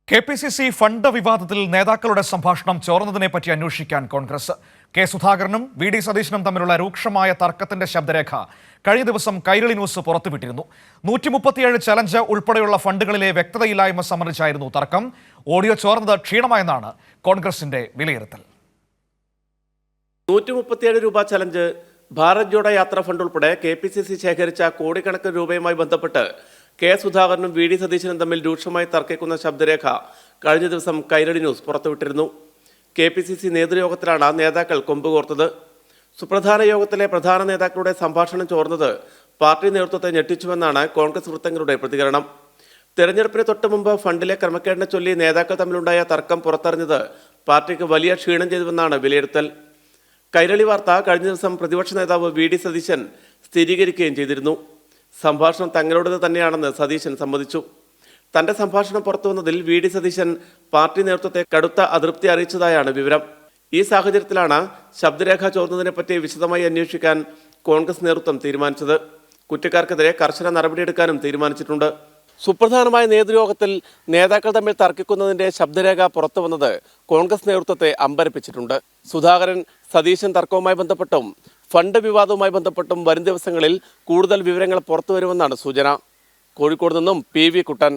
KPCC fund വിവാദത്തിൽ നേതാക്കളുടെ സംഭാഷണം ചോർന്നതിനെപ്പറ്റി അന്വേഷിക്കാൻ കോൺഗ്രസ്. കെ സുധാകരനും വി ഡി സതീശനും തമ്മിലുള്ള രൂക്ഷമായ തർക്കത്തിന്റെ ശബ്ദരേഖ കഴിഞ്ഞ ദിവസം കൈരളി ന്യൂസ് പുറത്തുവിട്ടിരുന്നു. 137 ചലഞ്ച് ഉൾപ്പെടെയുള്ള ഫണ്ടുകളിലെ വ്യക്തതയില്ലായ്മ സംബന്ധിച്ചായിരുന്നു തർക്കം. ഓഡിയോ ചോർന്നത് ക്ഷീണമായെന്നാണ് കോൺഗ്രസിന്റെ വിലയിരുത്തൽ. 137 രൂപ ചലഞ്ച്, ഭാരത് ജോഡോ യാത്ര ഫണ്ട് ഉൾപ്പെടെ കെ.പി.സി.സി ശേഖരിച്ച കോടിക്കണക്കിന് രൂപയുമായി ബന്ധപ്പെട്ട് കെ സുധാകരനും വി ഡി സതീശനും തമ്മിൽ രൂക്ഷമായി തർക്കിക്കുന്ന ശബ്ദരേഖ കഴിഞ്ഞ ദിവസം കൈരളി ന്യൂസ് പുറത്തുവിട്ടിരുന്നു. കെ.പി.സി.സി നേതൃയോഗത്തിലാണ് നേതാക്കൾ കൊമ്പുകോർത്തത്. സുപ്രധാന യോഗത്തിലെ പ്രധാന നേതാക്കളുടെ സംഭാഷണം ചോർന്നത് പാർട്ടി നേതൃത്വത്തെ ഞെട്ടിച്ചുവെന്നാണ് കോൺഗ്രസ് വൃത്തങ്ങളുടെ പ്രതികരണം. തെരഞ്ഞെടുപ്പിന് തൊട്ടു മുമ്പ് ഫണ്ടിലെ ക്രമക്കേടിനെ ചൊല്ലി നേതാക്കൾ തമ്മിലുണ്ടായ തർക്കം പുറത്തറിഞ്ഞത് പാർട്ടിക്ക് വലിയ ക്ഷീണം ചെയ്തുവെന്നാണ് വിലയിരുത്തൽ. കൈരളി വാർത്ത കഴിഞ്ഞ ദിവസം പ്രതിപക്ഷ നേതാവ് വി ഡി സതീശൻ സ്ഥിരീകരിക്കുകയും ചെയ്തിരുന്നു. സംഭാഷണം തങ്ങളുടേത് തന്നെയാണെന്ന് സതീശൻ സമ്മതിച്ചു. തന്റെ സംഭാഷണം പുറത്തുവന്നതിൽ വി ഡി സതീശൻ പാർട്ടി നേതൃത്വത്തെ കടുത്ത അതൃപ്തി അറിയിച്ചതായാണ് വിവരം. ഈ സാഹചര്യത്തിലാണ് ശബ്ദരേഖ ചോർന്നതിനെപ്പറ്റി വിശദമായി അന്വേഷിക്കാൻ കോൺഗ്രസ് നേതൃത്വം തീരുമാനിച്ചത്. കുറ്റക്കാർക്കെതിരെ കർശന നടപടിയെടുക്കാനും തീരുമാനിച്ചിട്ടുണ്ട്. സുപ്രധാനമായ നേതൃയോഗത്തിൽ നേതാക്കൾ തമ്മിൽ തർക്കിക്കുന്നതിന്റെ ശബ്ദരേഖ പുറത്തുവന്നത് കോൺഗ്രസ് നേതൃത്വത്തെ അമ്പരപ്പിച്ചിട്ടുണ്ട്. സുധാകരൻ സതീശൻ തർക്കവുമായി ബന്ധപ്പെട്ടും ഫണ്ട് വിവാദവുമായി ബന്ധപ്പെട്ടും വരും ദിവസങ്ങളിൽ കൂടുതൽ വിവരങ്ങൾ പുറത്തുവരുമെന്നാണ് സൂചന. കോഴിക്കോട് നിന്നും പി വി കുട്ടൻ.